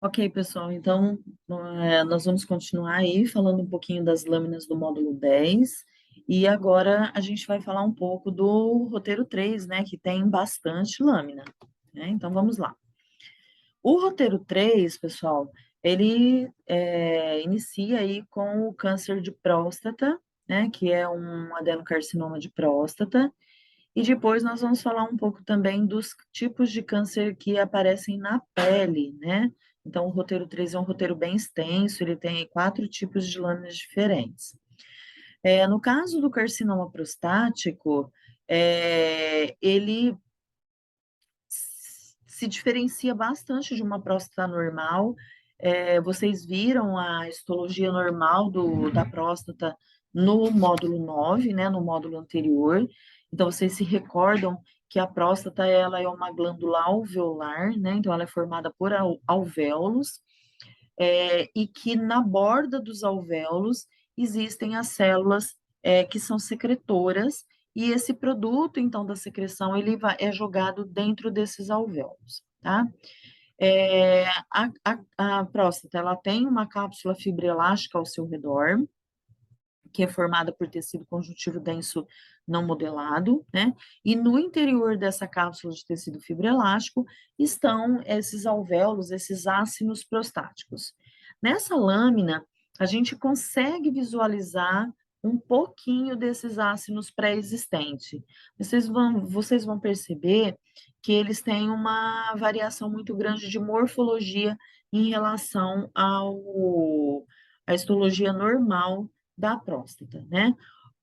Ok, pessoal, então nós vamos continuar aí falando um pouquinho das lâminas do módulo 10 e agora a gente vai falar um pouco do roteiro 3, né, que tem bastante lâmina, né? Então vamos lá. O roteiro 3, pessoal, ele inicia aí com o câncer de próstata, né, que é um adenocarcinoma de próstata, e depois nós vamos falar um pouco também dos tipos de câncer que aparecem na pele, né? Então, o roteiro 3 é um roteiro bem extenso, ele tem 4 tipos de lâminas diferentes. No caso do carcinoma prostático, ele se diferencia bastante de uma próstata normal. Vocês viram a histologia normal da próstata no módulo 9, né, no módulo anterior. Então, vocês se recordam que a próstata ela é uma glândula alveolar, né? Então, ela é formada por alvéolos, e que na borda dos alvéolos existem as células que são secretoras, e esse produto, então, da secreção, é jogado dentro desses alvéolos, tá? A próstata, ela tem uma cápsula fibroelástica ao seu redor, que é formada por tecido conjuntivo denso não modelado, né? E no interior dessa cápsula de tecido fibroelástico estão esses alvéolos, esses ácinos prostáticos. Nessa lâmina, a gente consegue visualizar um pouquinho desses ácinos pré-existentes. Vocês vão perceber que eles têm uma variação muito grande de morfologia em relação à histologia normal da próstata, né?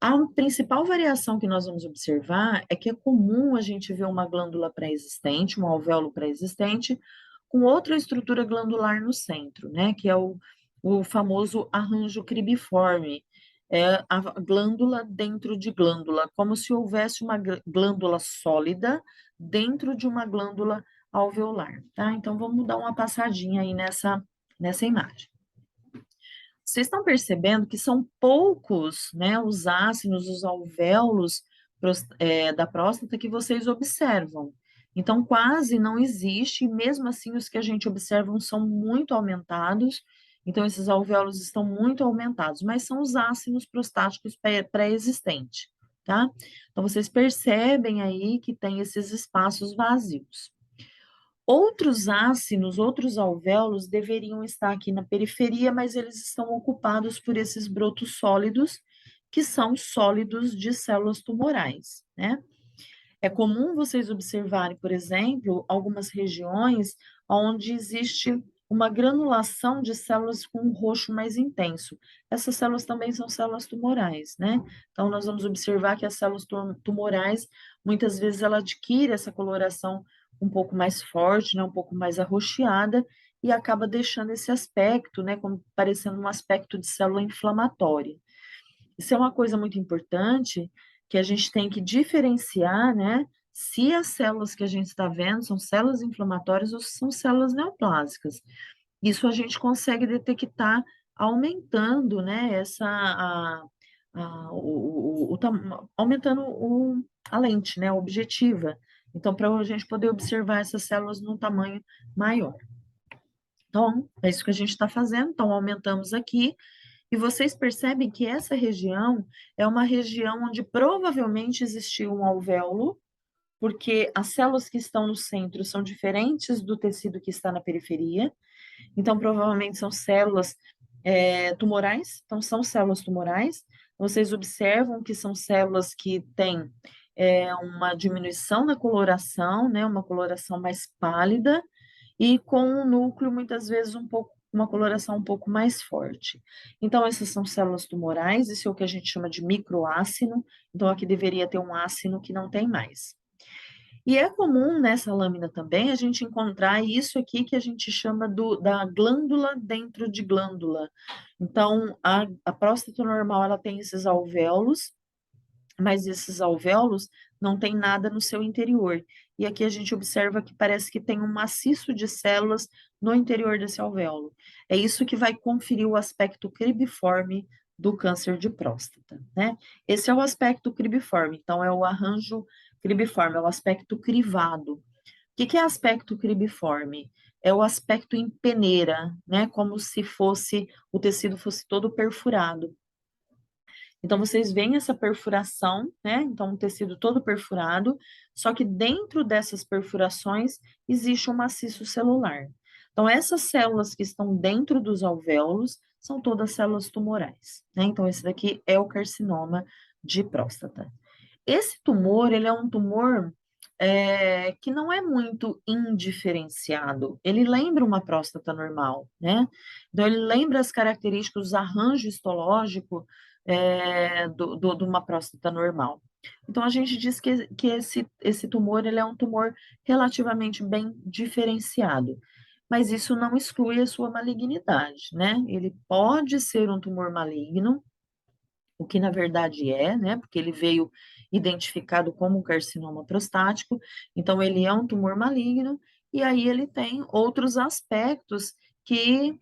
A principal variação que nós vamos observar é que é comum a gente ver uma glândula pré-existente, um alvéolo pré-existente, com outra estrutura glandular no centro, né? Que é o famoso arranjo cribiforme. É a glândula dentro de glândula, como se houvesse uma glândula sólida dentro de uma glândula alveolar, tá? Então, vamos dar uma passadinha aí nessa imagem. Vocês estão percebendo que são poucos, né, os ácidos, os alvéolos da próstata que vocês observam. Então, quase não existe, e mesmo assim, os que a gente observa são muito aumentados. Então, esses alvéolos estão muito aumentados, mas são os ácidos prostáticos pré-existentes, tá? Então, vocês percebem aí que tem esses espaços vazios. Outros ácinos, outros alvéolos deveriam estar aqui na periferia, mas eles estão ocupados por esses brotos sólidos, que são sólidos de células tumorais, né? É comum vocês observarem, por exemplo, algumas regiões onde existe uma granulação de células com um roxo mais intenso. Essas células também são células tumorais, né? Então, nós vamos observar que as células tumorais, muitas vezes, ela adquire essa coloração um pouco mais forte, né? Um pouco mais arroxeada, e acaba deixando esse aspecto, né? Como parecendo um aspecto de célula inflamatória. Isso é uma coisa muito importante que a gente tem que diferenciar, né? Se as células que a gente está vendo são células inflamatórias ou se são células neoplásicas. Isso a gente consegue detectar aumentando, né? Aumentando a lente, né? Objetiva. Então, para a gente poder observar essas células num tamanho maior. Então, é isso que a gente está fazendo. Então, aumentamos aqui e vocês percebem que essa região é uma região onde provavelmente existiu um alvéolo, porque as células que estão no centro são diferentes do tecido que está na periferia, então provavelmente são células tumorais, então são células tumorais. Vocês observam que são células que têm uma diminuição na coloração, né, uma coloração mais pálida, e com um núcleo, muitas vezes, uma coloração um pouco mais forte. Então, essas são células tumorais, isso é o que a gente chama de microácino, então aqui deveria ter um ácino que não tem mais. E é comum nessa lâmina também a gente encontrar isso aqui que a gente chama da glândula dentro de glândula. Então, a próstata normal, ela tem esses alvéolos, mas esses alvéolos não tem nada no seu interior. E aqui a gente observa que parece que tem um maciço de células no interior desse alvéolo. É isso que vai conferir o aspecto cribiforme do câncer de próstata, né? Esse é o aspecto cribiforme, então é o arranjo cribiforme, é o aspecto crivado. que é aspecto cribiforme? É o aspecto em peneira, né? Como se fosse, o tecido fosse todo perfurado. Então, vocês veem essa perfuração, né? Então, um tecido todo perfurado, só que dentro dessas perfurações existe um maciço celular. Então, essas células que estão dentro dos alvéolos são todas células tumorais, né? Então, esse daqui é o carcinoma de próstata. Esse tumor, ele é um tumor que não é muito indiferenciado. Ele lembra uma próstata normal, né? Então, ele lembra as características, o arranjo histológico de uma próstata normal. Então, a gente diz que esse tumor, ele é um tumor relativamente bem diferenciado. Mas isso não exclui a sua malignidade, né? Ele pode ser um tumor maligno, o que na verdade é, né? Porque ele veio identificado como um carcinoma prostático, então ele é um tumor maligno, e aí ele tem outros aspectos que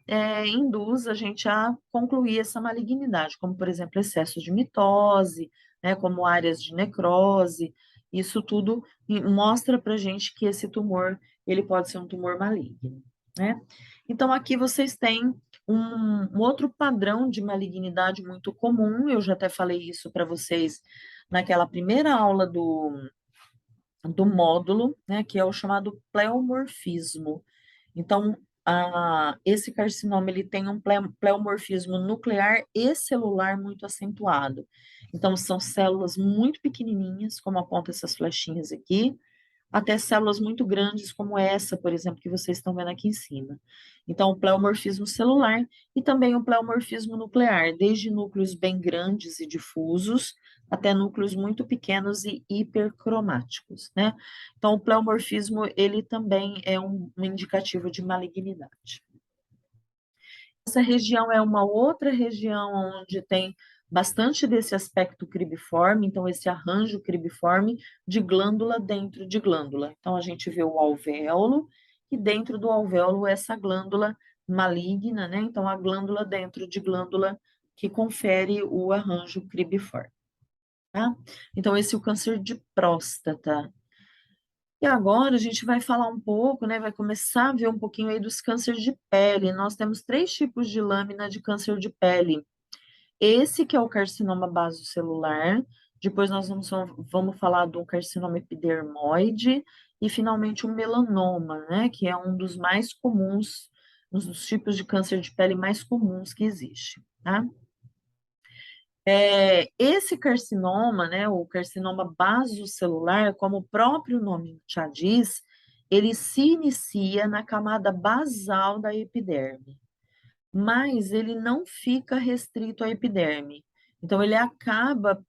induz a gente a concluir essa malignidade, como, por exemplo, excesso de mitose, né? Como áreas de necrose, isso tudo mostra para a gente que esse tumor, ele pode ser um tumor maligno, né? Então, aqui vocês têm um outro padrão de malignidade muito comum, eu já até falei isso para vocês naquela primeira aula do módulo, né, que é o chamado pleomorfismo. Então, esse carcinoma ele tem um pleomorfismo nuclear e celular muito acentuado. Então, são células muito pequenininhas, como aponta essas flechinhas aqui, até células muito grandes, como essa, por exemplo, que vocês estão vendo aqui em cima. Então, o pleomorfismo celular e também o pleomorfismo nuclear, desde núcleos bem grandes e difusos, até núcleos muito pequenos e hipercromáticos, né? Então, o pleomorfismo, ele também é um indicativo de malignidade. Essa região é uma outra região onde tem bastante desse aspecto cribiforme, então esse arranjo cribiforme de glândula dentro de glândula. Então a gente vê o alvéolo e dentro do alvéolo essa glândula maligna, né? Então a glândula dentro de glândula que confere o arranjo cribiforme, tá? Então esse é o câncer de próstata. E agora a gente vai falar um pouco, né? Vai começar a ver um pouquinho aí dos cânceres de pele. Nós temos 3 tipos de lâmina de câncer de pele. Esse que é o carcinoma basocelular, depois nós vamos falar do carcinoma epidermoide e finalmente o melanoma, né? Que é um dos mais comuns, um dos tipos de câncer de pele mais comuns que existe, tá? Esse carcinoma, né, o carcinoma basocelular, como o próprio nome já diz, ele se inicia na camada basal da epiderme, mas ele não fica restrito à epiderme. Então, ele acaba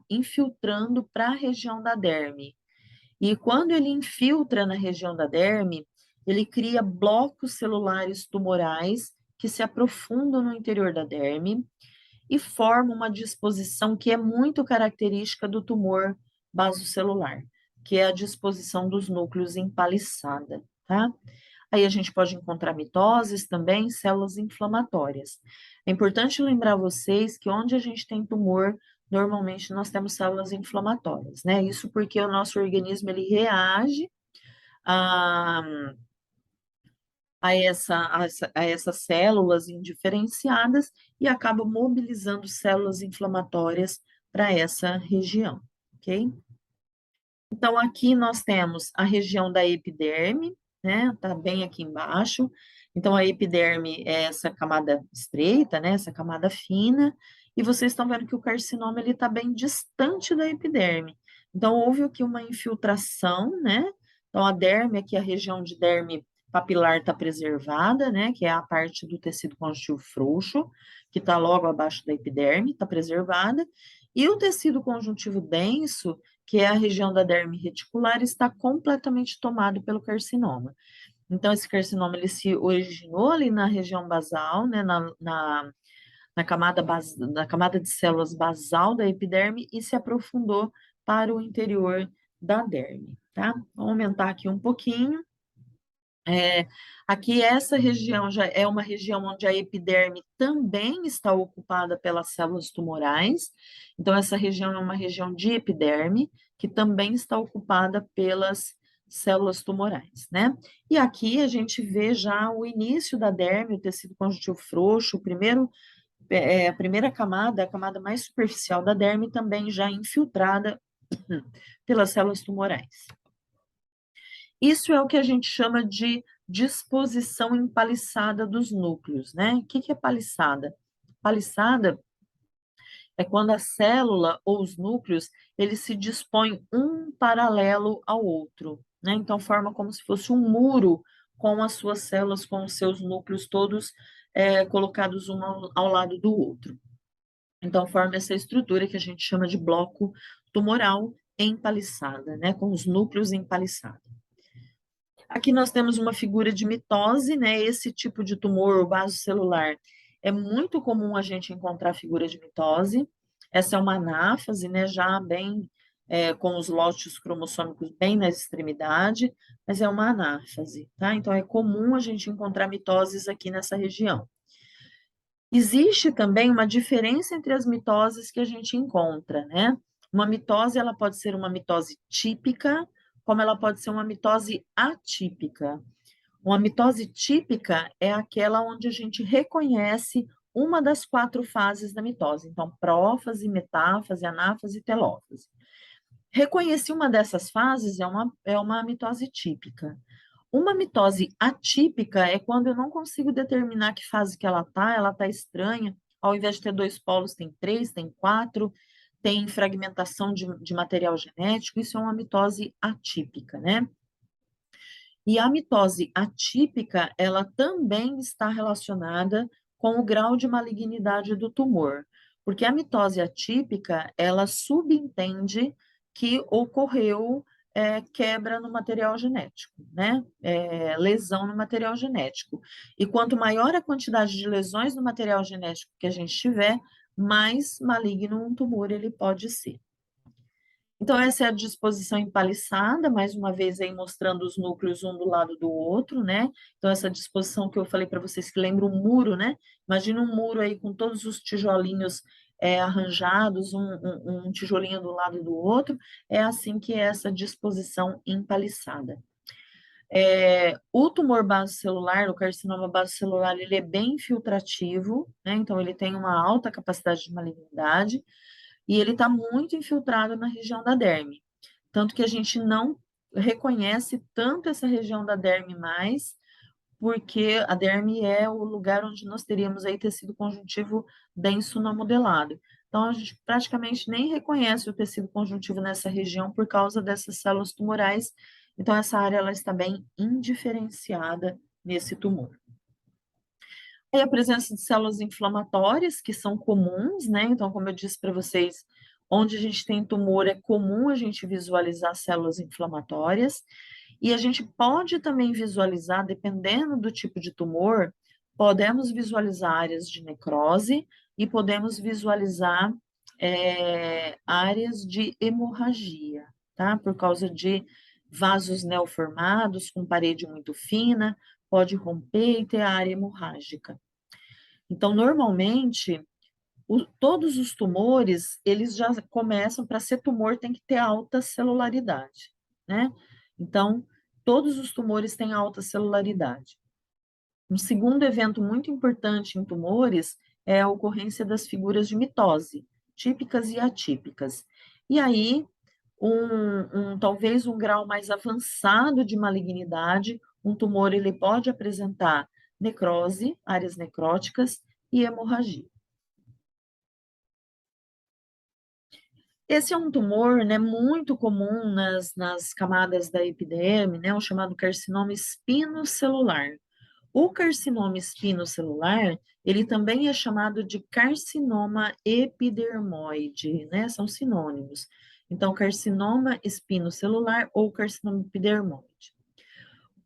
infiltrando para a região da derme. E quando ele infiltra na região da derme, ele cria blocos celulares tumorais que se aprofundam no interior da derme e forma uma disposição que é muito característica do tumor basocelular, que é a disposição dos núcleos em paliçada, tá? Aí a gente pode encontrar mitoses também, células inflamatórias. É importante lembrar vocês que onde a gente tem tumor, normalmente nós temos células inflamatórias, né? Isso porque o nosso organismo ele reage a, a essas células indiferenciadas e acaba mobilizando células inflamatórias para essa região, ok? Então, aqui nós temos a região da epiderme, né? Tá bem aqui embaixo. Então, a epiderme é essa camada estreita, né? Essa camada fina. E vocês estão vendo que o carcinoma ele está bem distante da epiderme. Então, houve aqui uma infiltração, né? Então, a derme, aqui a região de derme papilar está preservada, né? Que é a parte do tecido conjuntivo frouxo, que está logo abaixo da epiderme, está preservada. E o tecido conjuntivo denso, que é a região da derme reticular, está completamente tomado pelo carcinoma. Então, esse carcinoma ele se originou ali na região basal, né, na camada de células basal da epiderme e se aprofundou para o interior da derme, tá? Vou aumentar aqui um pouquinho. Aqui essa região já é uma região onde a epiderme também está ocupada pelas células tumorais. Então, essa região é uma região de epiderme, que também está ocupada pelas células tumorais, né? E aqui a gente vê já o início da derme, o tecido conjuntivo frouxo, a primeira camada, a camada mais superficial da derme, também já infiltrada pelas células tumorais. Isso é o que a gente chama de disposição empaliçada dos núcleos, né? O que é paliçada? Paliçada é quando a célula ou os núcleos, eles se dispõem um paralelo ao outro, né? Então, forma como se fosse um muro com as suas células, com os seus núcleos todos colocados um ao lado do outro. Então, forma essa estrutura que a gente chama de bloco tumoral empaliçada, né? Com os núcleos empaliçados. Aqui nós temos uma figura de mitose, né? Esse tipo de tumor basocelular é muito comum a gente encontrar a figura de mitose. Essa é uma anáfase, né? Já bem com os lócios cromossômicos bem na extremidade, mas é uma anáfase, tá? Então é comum a gente encontrar mitoses aqui nessa região. Existe também uma diferença entre as mitoses que a gente encontra, né? Uma mitose, ela pode ser uma mitose típica, como ela pode ser uma mitose atípica. Uma mitose típica é aquela onde a gente reconhece uma das 4 fases da mitose. Então, prófase, metáfase, anáfase e telófase. Reconheci uma dessas fases é uma mitose típica. Uma mitose atípica é quando eu não consigo determinar que fase que ela tá estranha. Ao invés de ter 2 polos, tem 3, tem 4, tem fragmentação de material genético. Isso é uma mitose atípica, né? E a mitose atípica, ela também está relacionada com o grau de malignidade do tumor, porque a mitose atípica, ela subentende que ocorreu quebra no material genético, né? Lesão no material genético. E quanto maior a quantidade de lesões no material genético que a gente tiver, mais maligno um tumor ele pode ser. Então, essa é a disposição empaliçada, mais uma vez aí mostrando os núcleos um do lado do outro, né? Então, essa disposição que eu falei para vocês, que lembra um muro, né? Imagina um muro aí com todos os tijolinhos arranjados, um tijolinho do lado do outro, é assim que é essa disposição empaliçada. O tumor basocelular, o carcinoma basocelular, ele é bem infiltrativo, né? Então, ele tem uma alta capacidade de malignidade, e ele está muito infiltrado na região da derme. Tanto que a gente não reconhece tanto essa região da derme mais, porque a derme é o lugar onde nós teríamos aí tecido conjuntivo denso não modelado. Então, a gente praticamente nem reconhece o tecido conjuntivo nessa região por causa dessas células tumorais. Então, essa área ela está bem indiferenciada nesse tumor. E a presença de células inflamatórias, que são comuns, né? Então, como eu disse para vocês, onde a gente tem tumor, é comum a gente visualizar células inflamatórias. E a gente pode também visualizar, dependendo do tipo de tumor, podemos visualizar áreas de necrose e podemos visualizar áreas de hemorragia, tá? Por causa de vasos neoformados com parede muito fina, pode romper e ter área hemorrágica. Então, normalmente, todos os tumores, eles já começam, para ser tumor, tem que ter alta celularidade, né? Então, todos os tumores têm alta celularidade. Um segundo evento muito importante em tumores é a ocorrência das figuras de mitose, típicas e atípicas. E aí, talvez um grau mais avançado de malignidade, um tumor ele pode apresentar necrose, áreas necróticas e hemorragia. Esse é um tumor, né, muito comum nas camadas da epiderme, né, o chamado carcinoma espinocelular. O carcinoma espinocelular, ele também é chamado de carcinoma epidermoide, né, são sinônimos. Então, carcinoma espinocelular ou carcinoma epidermoide.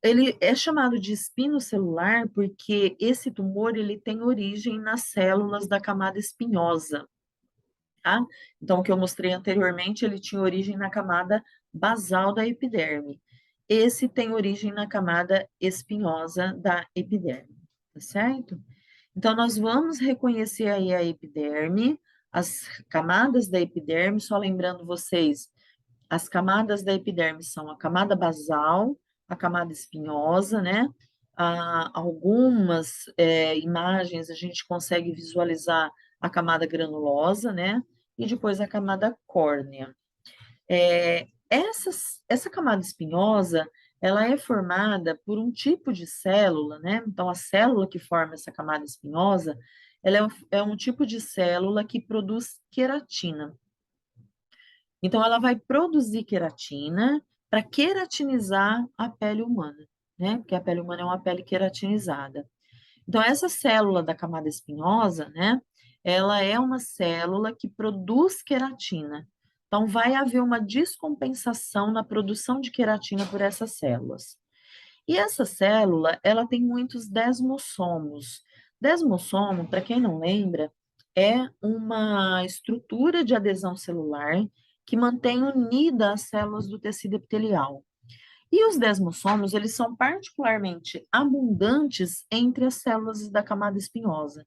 Ele é chamado de espinocelular porque esse tumor ele tem origem nas células da camada espinhosa, tá? Então, o que eu mostrei anteriormente, ele tinha origem na camada basal da epiderme. Esse tem origem na camada espinhosa da epiderme, tá certo? Então, nós vamos reconhecer aí a epiderme, as camadas da epiderme, só lembrando vocês, as camadas da epiderme são a camada basal, a camada espinhosa, né? Algumas imagens a gente consegue visualizar a camada granulosa, né? E depois a camada córnea. Essa camada espinhosa, ela é formada por um tipo de célula, né? Então, a célula que forma essa camada espinhosa, ela é um tipo de célula que produz queratina. Então, ela vai produzir queratina para queratinizar a pele humana, né? Porque a pele humana é uma pele queratinizada. Então, essa célula da camada espinhosa, né? Ela é uma célula que produz queratina. Então, vai haver uma descompensação na produção de queratina por essas células. E essa célula, ela tem muitos desmossomos. Desmossomo, para quem não lembra, é uma estrutura de adesão celular que mantém unida as células do tecido epitelial. E os desmossomos, eles são particularmente abundantes entre as células da camada espinhosa.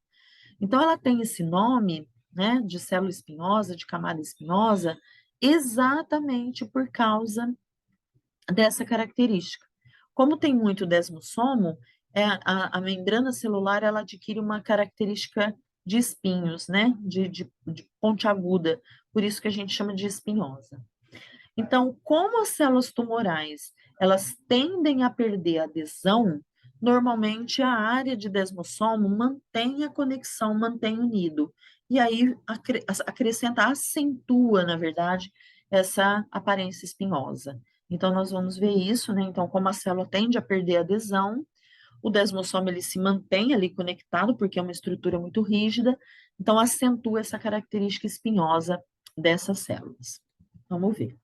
Então, ela tem esse nome, né, de célula espinhosa, de camada espinhosa, exatamente por causa dessa característica. Como tem muito desmossomo, a membrana celular ela adquire uma característica de espinhos, né, de pontiaguda, por isso que a gente chama de espinhosa. Então, como as células tumorais, elas tendem a perder a adesão, normalmente a área de desmossomo mantém a conexão, mantém unido. E aí acrescenta, acentua, na verdade, essa aparência espinhosa. Então, nós vamos ver isso, né? Então, como a célula tende a perder a adesão, o desmossomo ele se mantém ali conectado, porque é uma estrutura muito rígida, então acentua essa característica espinhosa dessas células. Vamos ver.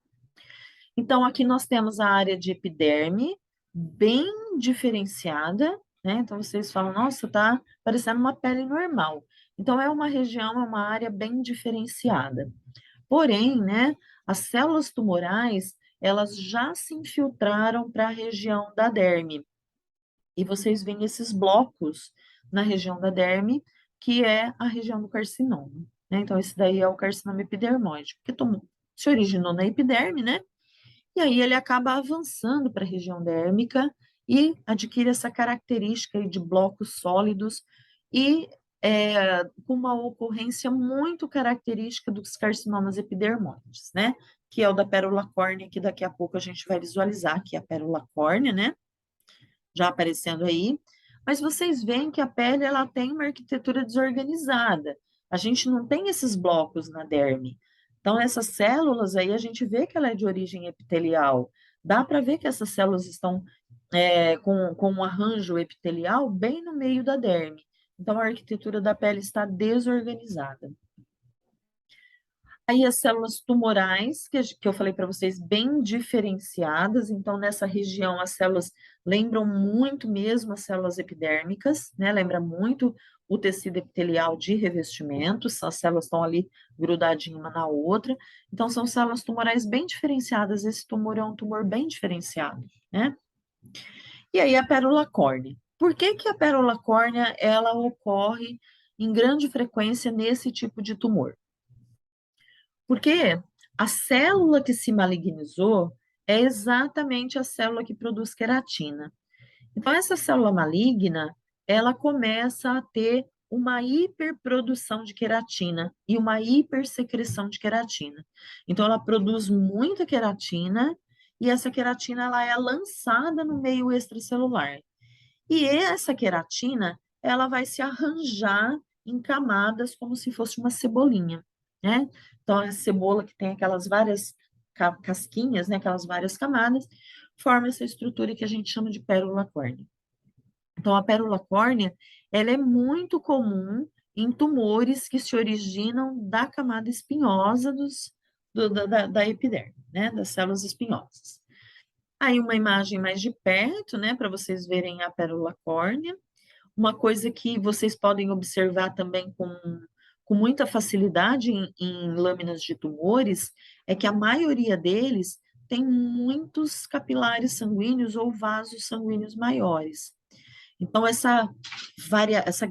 Então, aqui nós temos a área de epiderme, bem diferenciada, né? Então, vocês falam, nossa, tá parecendo uma pele normal. Então, é uma região, é uma área bem diferenciada. Porém, né, as células tumorais, elas já se infiltraram para a região da derme. E vocês veem esses blocos na região da derme, que é a região do carcinoma, né? Então, esse daí é o carcinoma epidermoide, porque se originou na epiderme, né? E aí ele acaba avançando para a região dérmica e adquire essa característica de blocos sólidos e com uma ocorrência muito característica dos carcinomas epidermoides, né? Que é o da pérola córnea, que daqui a pouco a gente vai visualizar, que é a pérola córnea, né? Já aparecendo aí. Mas vocês veem que a pele ela tem uma arquitetura desorganizada. A gente não tem esses blocos na derme. Então, essas células aí, a gente vê que ela é de origem epitelial. Dá para ver que essas células estão com um arranjo epitelial bem no meio da derme. Então, a arquitetura da pele está desorganizada. Aí as células tumorais, que eu falei para vocês, bem diferenciadas. Então, nessa região, as células lembram muito mesmo as células epidérmicas, né? Lembra muito o tecido epitelial de revestimento, as células estão ali grudadinhas uma na outra. Então, são células tumorais bem diferenciadas. Esse tumor é um tumor bem diferenciado, né? E aí, a pérola córnea. Por que que a pérola córnea, ela ocorre em grande frequência nesse tipo de tumor? Porque a célula que se malignizou é exatamente a célula que produz queratina. Então, essa célula maligna, ela começa a ter uma hiperprodução de queratina e uma hipersecreção de queratina. Então, ela produz muita queratina e essa queratina ela é lançada no meio extracelular. E essa queratina, ela vai se arranjar em camadas como se fosse uma cebolinha, né? Então, a cebola que tem aquelas várias casquinhas, né? Aquelas várias camadas, forma essa estrutura que a gente chama de pérola córnea. Então, a pérola córnea, ela é muito comum em tumores que se originam da camada espinhosa da epiderme, né? Das células espinhosas. Aí uma imagem mais de perto, né, para vocês verem a pérola córnea. Uma coisa que vocês podem observar também com muita facilidade em lâminas de tumores é que a maioria deles tem muitos capilares sanguíneos ou vasos sanguíneos maiores. Então, essa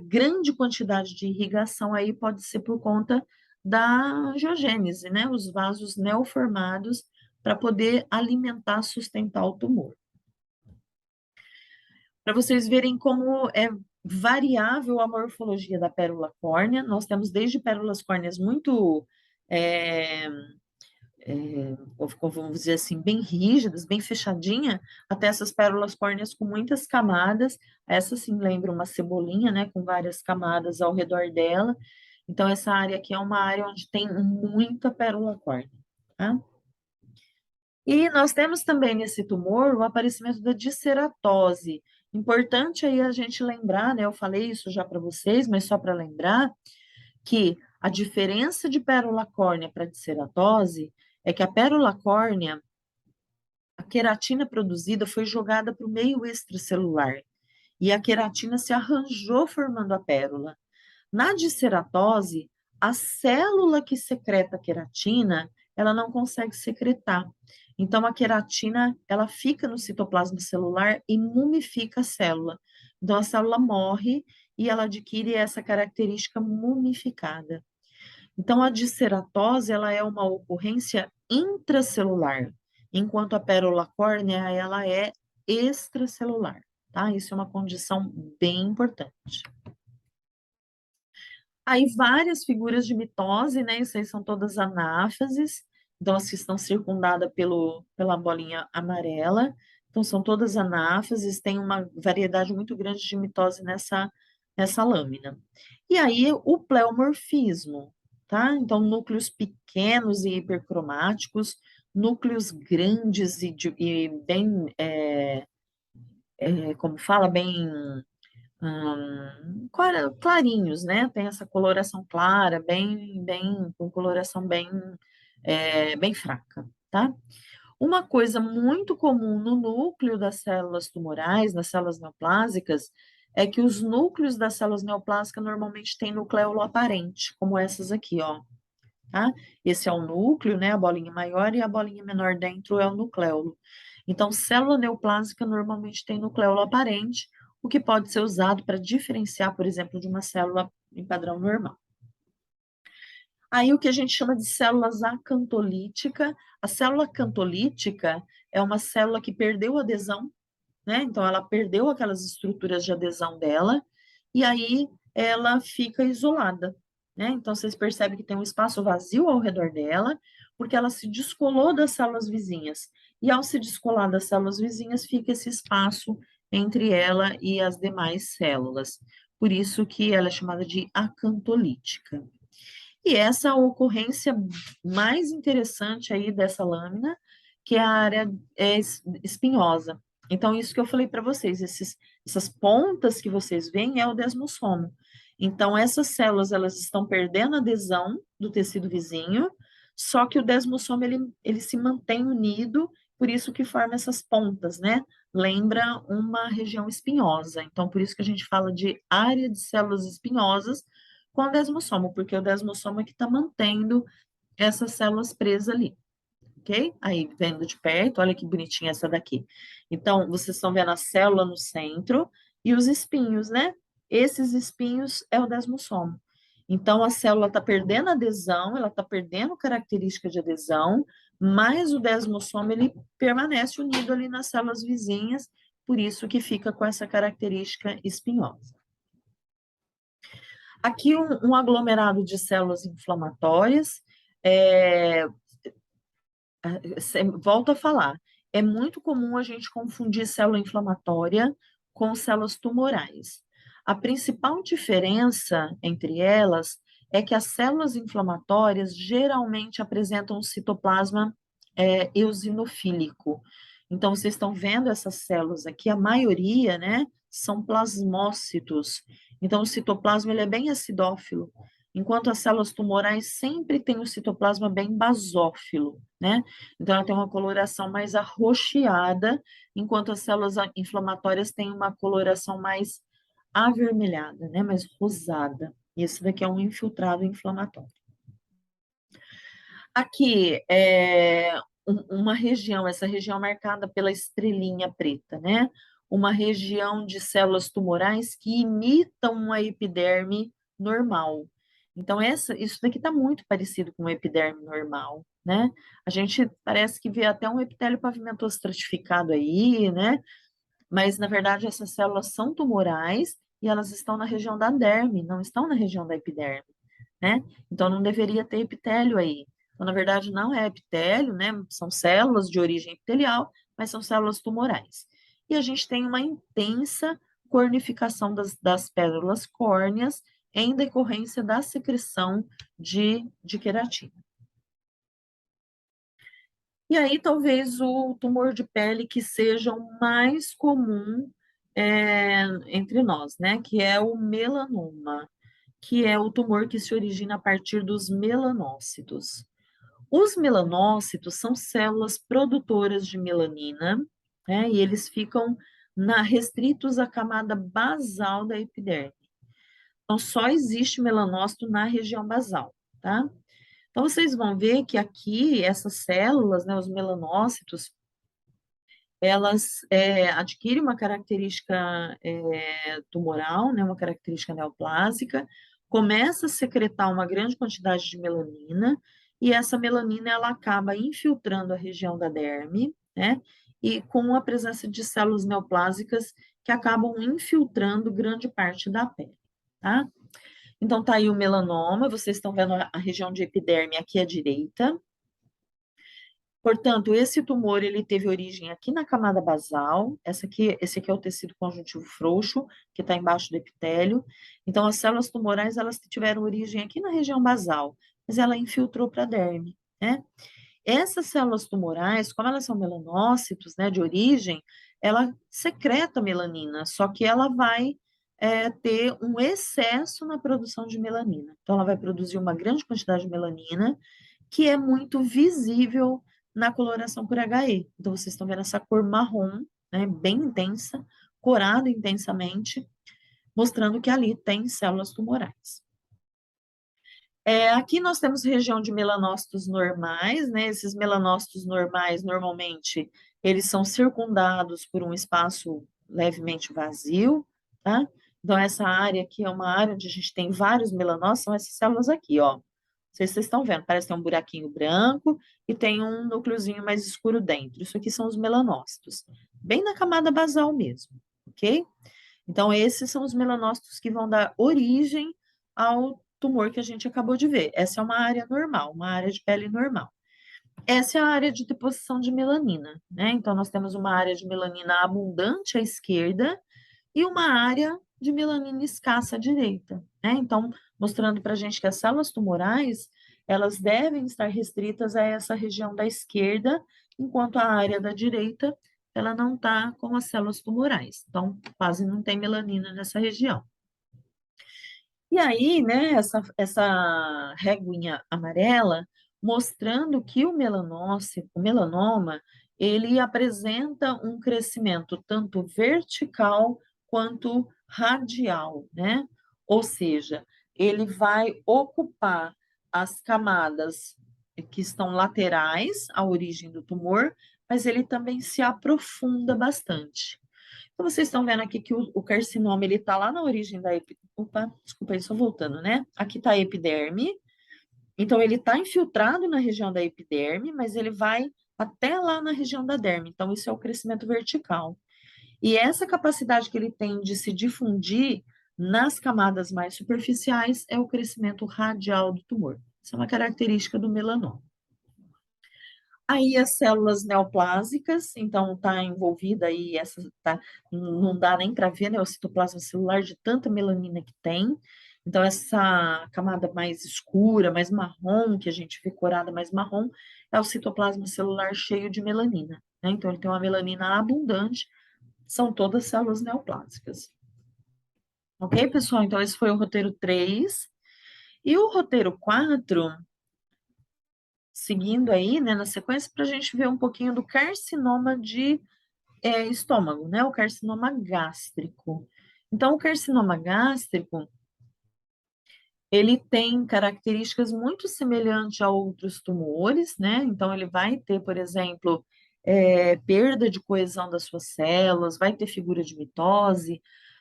grande quantidade de irrigação aí pode ser por conta da angiogênese, né? Os vasos neoformados para poder alimentar, sustentar o tumor. Para vocês verem como é variável a morfologia da pérola córnea, nós temos desde pérolas córneas muito, é, vamos dizer assim, bem rígidas, bem fechadinha, até essas pérolas córneas com muitas camadas. Essa sim lembra uma cebolinha, né, com várias camadas ao redor dela. Então, essa área aqui é uma área onde tem muita pérola córnea, tá? E nós temos também nesse tumor o aparecimento da disceratose. Importante aí a gente lembrar, né? Eu falei isso já para vocês, mas só para lembrar que a diferença de pérola córnea para disceratose é que a pérola córnea, a queratina produzida foi jogada para o meio extracelular e a queratina se arranjou formando a pérola. Na disceratose, a célula que secreta queratina, ela não consegue secretar. Então, a queratina, ela fica no citoplasma celular e mumifica a célula. Então, a célula morre e ela adquire essa característica mumificada. Então, a disceratose, ela é uma ocorrência intracelular, enquanto a pérola córnea, ela é extracelular, tá? Isso é uma condição bem importante. Aí várias figuras de mitose, né? Isso aí são todas anáfases, então as que estão circundadas pela bolinha amarela. Então são todas anáfases, tem uma variedade muito grande de mitose nessa lâmina. E aí o pleomorfismo, tá? Então núcleos pequenos e hipercromáticos, núcleos grandes e bem, como fala, bem clarinhos, né? Tem essa coloração clara, com coloração bem fraca, tá? Uma coisa muito comum no núcleo das células tumorais, nas células neoplásicas, é que os núcleos das células neoplásicas normalmente têm nucleolo aparente, como essas aqui, ó. Tá? Esse é o núcleo, né? A bolinha maior e a bolinha menor dentro é o nucleolo. Então, célula neoplásica normalmente tem nucleolo aparente, o que pode ser usado para diferenciar, por exemplo, de uma célula em padrão normal. Aí, o que a gente chama de células acantolíticas. A célula acantolítica é uma célula que perdeu adesão, né? Então, ela perdeu aquelas estruturas de adesão dela, e aí ela fica isolada, né? Então, vocês percebem que tem um espaço vazio ao redor dela, porque ela se descolou das células vizinhas. E ao se descolar das células vizinhas, fica esse espaço entre ela e as demais células. Por isso que ela é chamada de acantolítica. E essa ocorrência mais interessante aí dessa lâmina, que é a área espinhosa. Então, isso que eu falei para vocês, essas pontas que vocês veem é o desmossomo. Então, essas células, elas estão perdendo adesão do tecido vizinho, só que o desmossomo, ele se mantém unido, por isso que forma essas pontas, né? Lembra uma região espinhosa. Então, por isso que a gente fala de área de células espinhosas, com o desmossomo, porque o desmossomo é que está mantendo essas células presas ali, ok? Aí, vendo de perto, olha que bonitinha essa daqui. Então, vocês estão vendo a célula no centro e os espinhos, né? Esses espinhos é o desmossomo. Então, a célula está perdendo adesão, ela está perdendo característica de adesão, mas o desmossomo, ele permanece unido ali nas células vizinhas, por isso que fica com essa característica espinhosa. Aqui um aglomerado de células inflamatórias, volto a falar, é muito comum a gente confundir célula inflamatória com células tumorais. A principal diferença entre elas é que as células inflamatórias geralmente apresentam um citoplasma eosinofílico. Então, vocês estão vendo essas células aqui, a maioria, né, são plasmócitos. Então, o citoplasma ele é bem acidófilo, enquanto as células tumorais sempre têm o citoplasma bem basófilo, né? Então, ela tem uma coloração mais arroxeada, enquanto as células inflamatórias têm uma coloração mais avermelhada, né? Mais rosada. E esse daqui é um infiltrado inflamatório. Aqui é uma região, essa região marcada pela estrelinha preta, né? Uma região de células tumorais que imitam uma epiderme normal. Então, isso daqui está muito parecido com uma epiderme normal, né? A gente parece que vê até um epitélio pavimentoso estratificado aí, né? Mas, na verdade, essas células são tumorais e elas estão na região da derme, não estão na região da epiderme, né? Então, não deveria ter epitélio aí. Então, na verdade, não é epitélio, né? São células de origem epitelial, mas são células tumorais. E a gente tem uma intensa cornificação das pérolas córneas em decorrência da secreção de queratina. E aí, talvez o tumor de pele que seja o mais comum entre nós, né? Que é o melanoma, que é o tumor que se origina a partir dos melanócitos. Os melanócitos são células produtoras de melanina, né? E eles ficam restritos à camada basal da epiderme. Então, só existe melanócito na região basal, tá? Então, vocês vão ver que aqui, essas células, né, os melanócitos, elas adquirem uma característica tumoral, né, uma característica neoplásica, começa a secretar uma grande quantidade de melanina, e essa melanina ela acaba infiltrando a região da derme, né, e com a presença de células neoplásicas que acabam infiltrando grande parte da pele, tá? Então, tá aí o melanoma, vocês estão vendo a região de epiderme aqui à direita. Portanto, esse tumor ele teve origem aqui na camada basal. Esse aqui é o tecido conjuntivo frouxo, que está embaixo do epitélio. Então, as células tumorais elas tiveram origem aqui na região basal, mas ela infiltrou para a derme, né? Essas células tumorais, como elas são melanócitos, né, de origem, ela secreta melanina, só que ela vai ter um excesso na produção de melanina. Então, ela vai produzir uma grande quantidade de melanina, que é muito visível na coloração por HE. Então, vocês estão vendo essa cor marrom, né, bem intensa, corada intensamente, mostrando que ali tem células tumorais. Aqui nós temos região de melanócitos normais, né? Esses melanócitos normais, normalmente, eles são circundados por um espaço levemente vazio, tá? Então, essa área aqui é uma área onde a gente tem vários melanócitos, são essas células aqui, ó. Não sei se vocês estão vendo, parece que tem um buraquinho branco e tem um núcleozinho mais escuro dentro. Isso aqui são os melanócitos, bem na camada basal mesmo, ok? Então, esses são os melanócitos que vão dar origem ao tumor que a gente acabou de ver. Essa é uma área normal, uma área de pele normal. Essa é a área de deposição de melanina, né? Então, nós temos uma área de melanina abundante à esquerda e uma área de melanina escassa à direita, né? Então, mostrando para a gente que as células tumorais, elas devem estar restritas a essa região da esquerda, enquanto a área da direita, ela não está com as células tumorais. Então, quase não tem melanina nessa região. E aí, né, essa reguinha amarela mostrando que o melanócito, o melanoma, ele apresenta um crescimento tanto vertical quanto radial, né? Ou seja, ele vai ocupar as camadas que estão laterais à origem do tumor, mas ele também se aprofunda bastante. Então, vocês estão vendo aqui que o carcinoma, ele está lá na origem da Opa, desculpa aí, só voltando, né? Aqui está a epiderme. Então, ele está infiltrado na região da epiderme, mas ele vai até lá na região da derme. Então, isso é o crescimento vertical. E essa capacidade que ele tem de se difundir nas camadas mais superficiais é o crescimento radial do tumor. Isso é uma característica do melanoma. Aí as células neoplásicas, então está envolvida aí, não dá nem para ver, né, o citoplasma celular de tanta melanina que tem. Então, essa camada mais escura, mais marrom, que a gente vê corada mais marrom, é o citoplasma celular cheio de melanina, né? Então, ele tem uma melanina abundante, são todas células neoplásicas. Ok, pessoal? Então, esse foi o roteiro 3. E o roteiro 4 seguindo aí, né, na sequência, para a gente ver um pouquinho do carcinoma de estômago, né, o carcinoma gástrico. Então, o carcinoma gástrico, ele tem características muito semelhantes a outros tumores, né, então ele vai ter, por exemplo, perda de coesão das suas células, vai ter figura de mitose,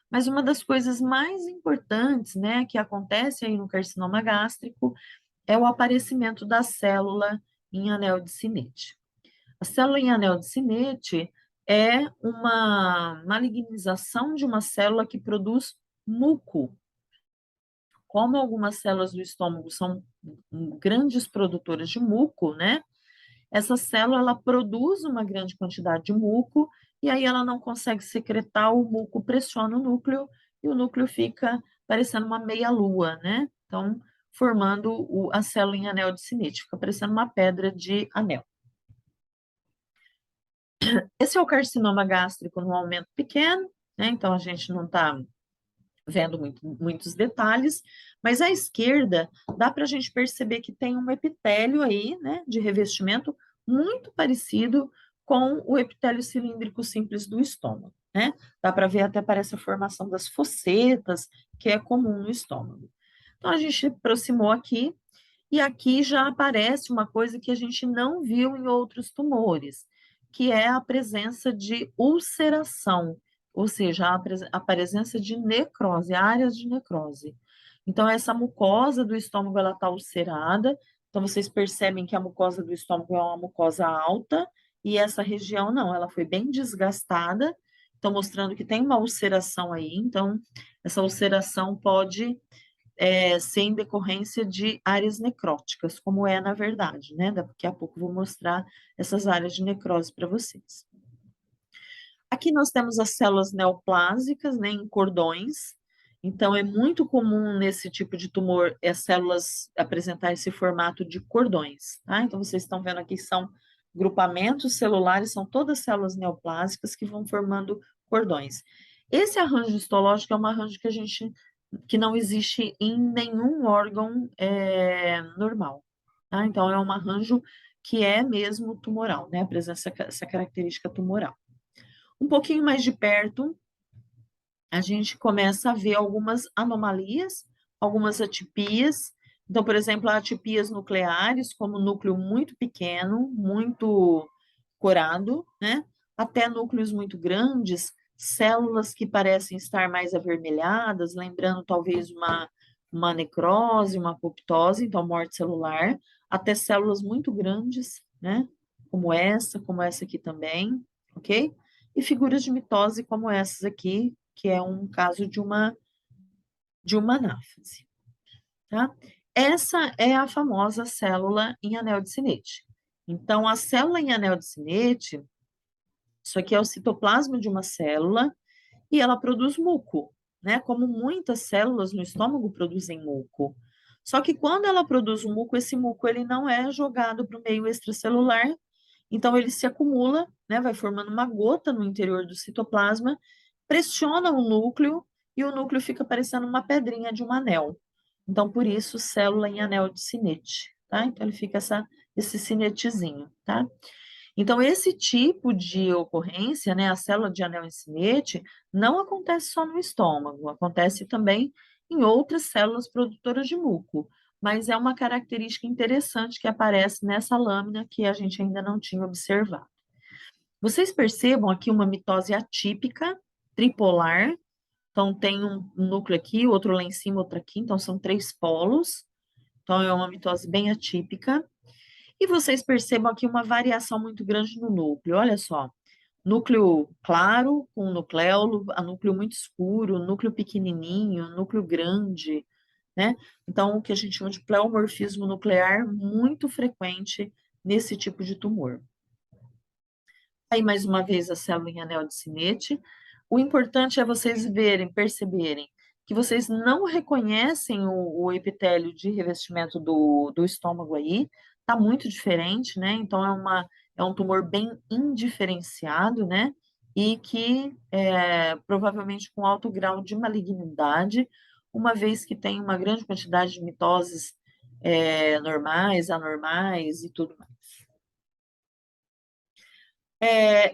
mas uma das coisas mais importantes, né, que acontece aí no carcinoma gástrico é o aparecimento da célula em anel de Sinnett. A célula em anel de Sinnett é uma malignização de uma célula que produz muco. Como algumas células do estômago são grandes produtoras de muco, né? Essa célula ela produz uma grande quantidade de muco e aí ela não consegue secretar, o muco pressiona o núcleo e o núcleo fica parecendo uma meia-lua, né? Então, formando a célula em anel de Sinnett, fica parecendo uma pedra de anel. Esse é o carcinoma gástrico no aumento pequeno, né? Então a gente não está vendo muitos detalhes, mas à esquerda dá para a gente perceber que tem um epitélio aí, né, de revestimento muito parecido com o epitélio cilíndrico simples do estômago, né? Dá para ver até parece a formação das fossetas, que é comum no estômago. Então a gente aproximou aqui e aqui já aparece uma coisa que a gente não viu em outros tumores, que é a presença de ulceração, ou seja, a presença de necrose, áreas de necrose. Então, essa mucosa do estômago, ela está ulcerada, então vocês percebem que a mucosa do estômago é uma mucosa alta, e essa região não, ela foi bem desgastada, então mostrando que tem uma ulceração aí, então essa ulceração pode ser em decorrência de áreas necróticas, como é na verdade, né? Daqui a pouco eu vou mostrar essas áreas de necrose para vocês. Aqui nós temos as células neoplásicas, né, em cordões. Então, é muito comum nesse tipo de tumor as células apresentar esse formato de cordões, tá? Então, vocês estão vendo aqui são grupamentos celulares, são todas células neoplásicas que vão formando cordões. Esse arranjo histológico é um arranjo que não existe em nenhum órgão normal, tá? Então, é um arranjo que é mesmo tumoral, né? Apresenta essa característica tumoral. Um pouquinho mais de perto, a gente começa a ver algumas anomalias, algumas atipias. Então, por exemplo, atipias nucleares, como núcleo muito pequeno, muito corado, né? Até núcleos muito grandes, células que parecem estar mais avermelhadas, lembrando talvez uma necrose, uma apoptose, então morte celular, até células muito grandes, né? Como essa aqui também, ok? E figuras de mitose como essas aqui, que é um caso de uma anáfase, tá? Essa é a famosa célula em anel de Sinnett. Então, a célula em anel de Sinnett, isso aqui é o citoplasma de uma célula e ela produz muco, né? Como muitas células no estômago produzem muco. Só que quando ela produz o muco, esse muco ele não é jogado para o meio extracelular, então ele se acumula, né? Vai formando uma gota no interior do citoplasma, pressiona o núcleo e o núcleo fica parecendo uma pedrinha de um anel. Então, por isso, célula em anel de Sinnett, tá? Então, ele fica esse sinettezinho, tá? Então, esse tipo de ocorrência, né, a célula de anel em Sinnett, não acontece só no estômago, acontece também em outras células produtoras de muco, mas é uma característica interessante que aparece nessa lâmina que a gente ainda não tinha observado. Vocês percebam aqui uma mitose atípica, tripolar, então tem um núcleo aqui, outro lá em cima, outro aqui, então são 3 polos, então é uma mitose bem atípica. E vocês percebam aqui uma variação muito grande no núcleo, olha só. Núcleo claro com nucleolo, a núcleo muito escuro, núcleo pequenininho, núcleo grande, né? Então, o que a gente chama de pleomorfismo nuclear muito frequente nesse tipo de tumor. Aí, mais uma vez, a célula em anel de Sinnett. O importante é vocês verem, perceberem que vocês não reconhecem o epitélio de revestimento do estômago aí, tá muito diferente, né? Então, é um tumor bem indiferenciado, né? E que provavelmente com alto grau de malignidade, uma vez que tem uma grande quantidade de mitoses normais, anormais e tudo mais.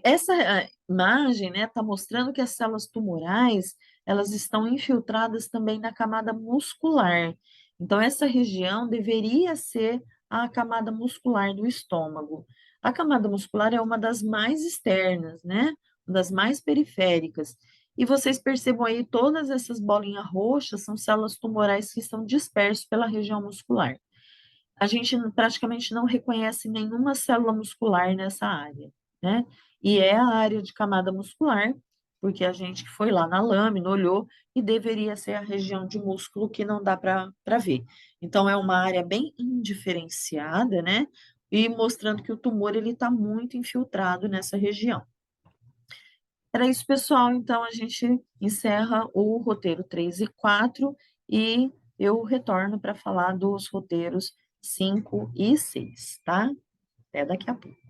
Essa imagem, né, está mostrando que as células tumorais, elas estão infiltradas também na camada muscular. Então, essa região deveria ser a camada muscular do estômago. A camada muscular é uma das mais externas, né, uma das mais periféricas. E vocês percebam aí, todas essas bolinhas roxas são células tumorais que estão dispersas pela região muscular. a gente praticamente não reconhece nenhuma célula muscular nessa área, né? E é a área de camada muscular, porque a gente que foi lá na lâmina, olhou, e deveria ser a região de músculo que não dá para ver. Então, é uma área bem indiferenciada, né? E mostrando que o tumor ele está muito infiltrado nessa região. Era isso, pessoal. Então, a gente encerra o roteiro 3 e 4 e eu retorno para falar dos roteiros 5 e 6, tá? Até daqui a pouco.